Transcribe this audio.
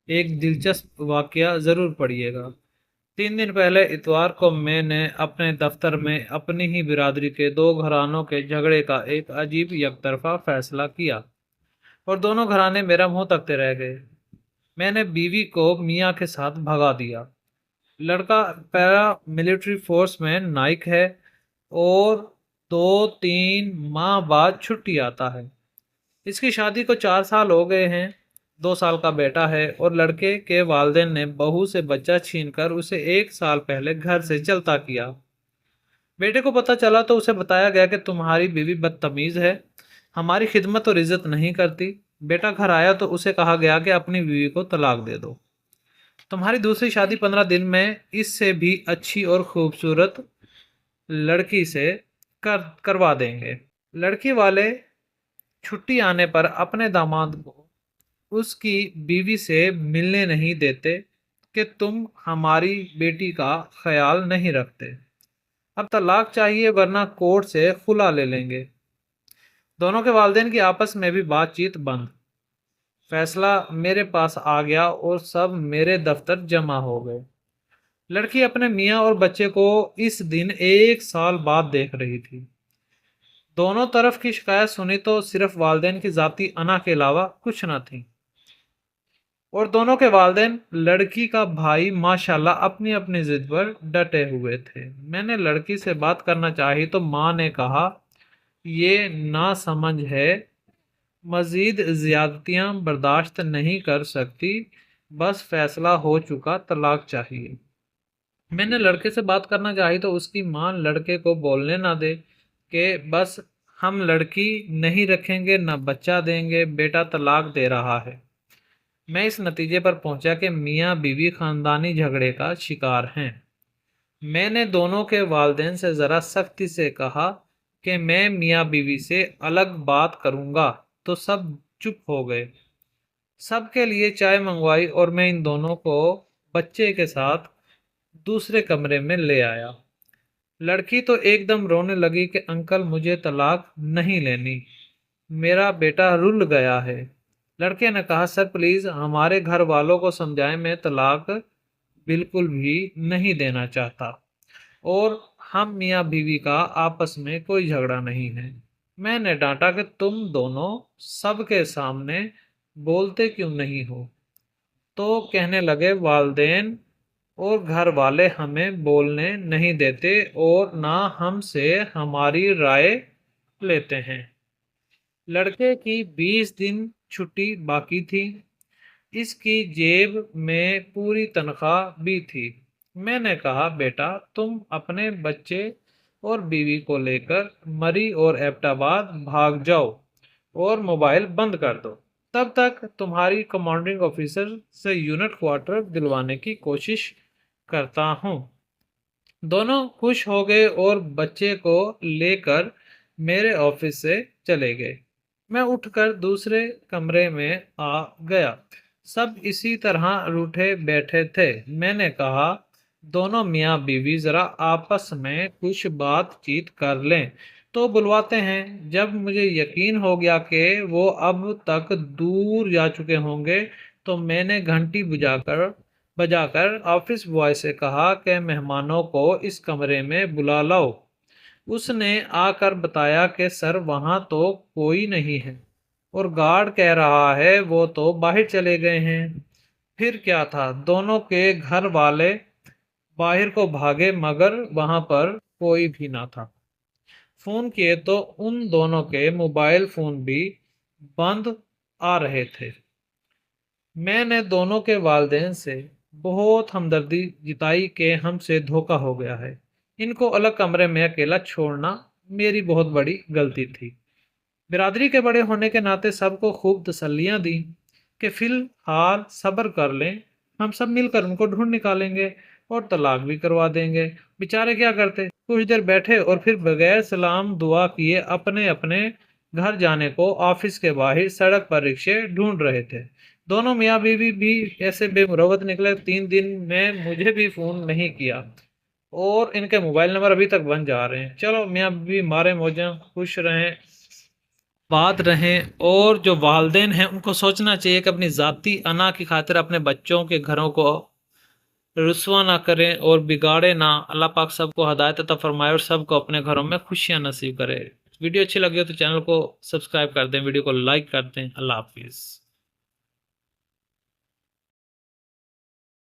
ایک دلچسپ واقعہ ضرور پڑھیے گا۔ 3 دن پہلے اتوار کو میں نے اپنے دفتر میں اپنی ہی برادری کے 2 گھرانوں کے جھگڑے کا ایک عجیب یک طرفہ فیصلہ کیا، اور دونوں گھرانے میرا منہ تکتے رہ گئے۔ میں نے بیوی کو میاں کے ساتھ بھگا دیا۔ لڑکا پیرا ملٹری فورس میں نائک ہے اور 2-3 ماہ بعد چھٹی آتا ہے۔ اس کی شادی کو 4 سال ہو گئے ہیں، 2 سال کا بیٹا ہے، اور لڑکے کے والدین نے بہو سے بچہ چھین کر اسے 1 سال پہلے گھر سے چلتا کیا۔ بیٹے کو پتہ چلا تو اسے بتایا گیا کہ تمہاری بیوی بدتمیز ہے، ہماری خدمت اور عزت نہیں کرتی۔ بیٹا گھر آیا تو اسے کہا گیا کہ اپنی بیوی کو طلاق دے دو، تمہاری دوسری شادی 15 دن میں اس سے بھی اچھی اور خوبصورت لڑکی سے کروا دیں گے۔ لڑکی والے چھٹی آنے پر اپنے داماد کو اس کی بیوی سے ملنے نہیں دیتے کہ تم ہماری بیٹی کا خیال نہیں رکھتے، اب طلاق چاہیے ورنہ کورٹ سے خلا لے لیں گے۔ دونوں کے والدین کی آپس میں بھی بات چیت بند۔ فیصلہ میرے پاس آ گیا اور سب میرے دفتر جمع ہو گئے۔ لڑکی اپنے میاں اور بچے کو اس دن 1 سال بعد دیکھ رہی تھی۔ دونوں طرف کی شکایت سنی تو صرف والدین کی ذاتی انا کے علاوہ کچھ نہ تھی، اور دونوں کے والدین لڑکی کا بھائی ماشاءاللہ اپنی اپنی ضد پر ڈٹے ہوئے تھے۔ میں نے لڑکی سے بات کرنا چاہی تو ماں نے کہا یہ ناسمجھ ہے، مزید زیادتیاں برداشت نہیں کر سکتی، بس فیصلہ ہو چکا، طلاق چاہیے۔ میں نے لڑکے سے بات کرنا چاہی تو اس کی ماں لڑکے کو بولنے نہ دے کہ بس ہم لڑکی نہیں رکھیں گے نہ بچہ دیں گے، بیٹا طلاق دے رہا ہے۔ میں اس نتیجے پر پہنچا کہ میاں بیوی خاندانی جھگڑے کا شکار ہیں۔ میں نے دونوں کے والدین سے ذرا سختی سے کہا کہ میں میاں بیوی سے الگ بات کروں گا، تو سب چپ ہو گئے۔ سب کے لیے چائے منگوائی اور میں ان دونوں کو بچے کے ساتھ دوسرے کمرے میں لے آیا۔ لڑکی تو ایک دم رونے لگی کہ انکل مجھے طلاق نہیں لینی، میرا بیٹا رل گیا ہے۔ لڑکے نے کہا سر پلیز ہمارے گھر والوں کو سمجھائیں، میں طلاق بالکل بھی نہیں دینا چاہتا، اور ہم میاں بیوی کا آپس میں کوئی جھگڑا نہیں ہے۔ میں نے ڈانٹا کہ تم دونوں سب کے سامنے بولتے کیوں نہیں ہو؟ تو کہنے لگے والدین اور گھر والے ہمیں بولنے نہیں دیتے اور نہ ہم سے ہماری رائے لیتے ہیں۔ لڑکے کی 20 دن چھٹی باقی تھی، اس کی جیب میں پوری تنخواہ بھی تھی۔ میں نے کہا بیٹا تم اپنے بچے اور بیوی کو لے کر مری اور ایبٹ آباد بھاگ جاؤ اور موبائل بند کر دو، تب تک تمہاری کمانڈنگ آفیسر سے یونٹ کوارٹر دلوانے کی کوشش کرتا ہوں۔ دونوں خوش ہو گئے اور بچے کو لے کر میرے آفس سے چلے گئے۔ میں اٹھ کر دوسرے کمرے میں آ گیا، سب اسی طرح روٹھے بیٹھے تھے۔ میں نے کہا دونوں میاں بیوی ذرا آپس میں کچھ بات چیت کر لیں تو بلواتے ہیں۔ جب مجھے یقین ہو گیا کہ وہ اب تک دور جا چکے ہوں گے تو میں نے گھنٹی بجا کر آفس بوائے سے کہا کہ مہمانوں کو اس کمرے میں بلا لاؤ۔ اس نے آ کر بتایا کہ سر وہاں تو کوئی نہیں ہے، اور گارڈ کہہ رہا ہے وہ تو باہر چلے گئے ہیں۔ پھر کیا تھا، دونوں کے گھر والے باہر کو بھاگے مگر وہاں پر کوئی بھی نہ تھا۔ فون کیے تو ان دونوں کے موبائل فون بھی بند آ رہے تھے۔ میں نے دونوں کے والدین سے بہت ہمدردی جتائی کہ ہم سے دھوکہ ہو گیا ہے، ان کو الگ کمرے میں اکیلا چھوڑنا میری بہت بڑی غلطی تھی۔ برادری کے بڑے ہونے کے ناطے سب کو خوب تسلیاں دیں کہ فی الحال صبر کر لیں، ہم سب مل کر ان کو ڈھونڈ نکالیں گے اور طلاق بھی کروا دیں گے۔ بیچارے کیا کرتے، کچھ دیر بیٹھے اور پھر بغیر سلام دعا کیے اپنے اپنے گھر جانے کو آفس کے باہر سڑک پر رکشے ڈھونڈ رہے تھے۔ دونوں میاں بیوی بھی ایسے بے مروت نکلے، 3 دن میں مجھے بھی فون نہیں کیا، اور ان کے موبائل نمبر ابھی تک بن جا رہے ہیں۔ چلو میاں بیوی مارے موجیں، خوش رہیں۔ بات رہیں، اور جو والدین ہیں ان کو سوچنا چاہیے کہ اپنی ذاتی انا کی خاطر اپنے بچوں کے گھروں کو رسوا نہ کریں اور بگاڑے نہ۔ اللہ پاک سب کو ہدایت عطا فرمائے اور سب کو اپنے گھروں میں خوشیاں نصیب کرے۔ ویڈیو اچھی لگی ہو تو چینل کو سبسکرائب کر دیں، ویڈیو کو لائک کر دیں۔ اللہ حافظ۔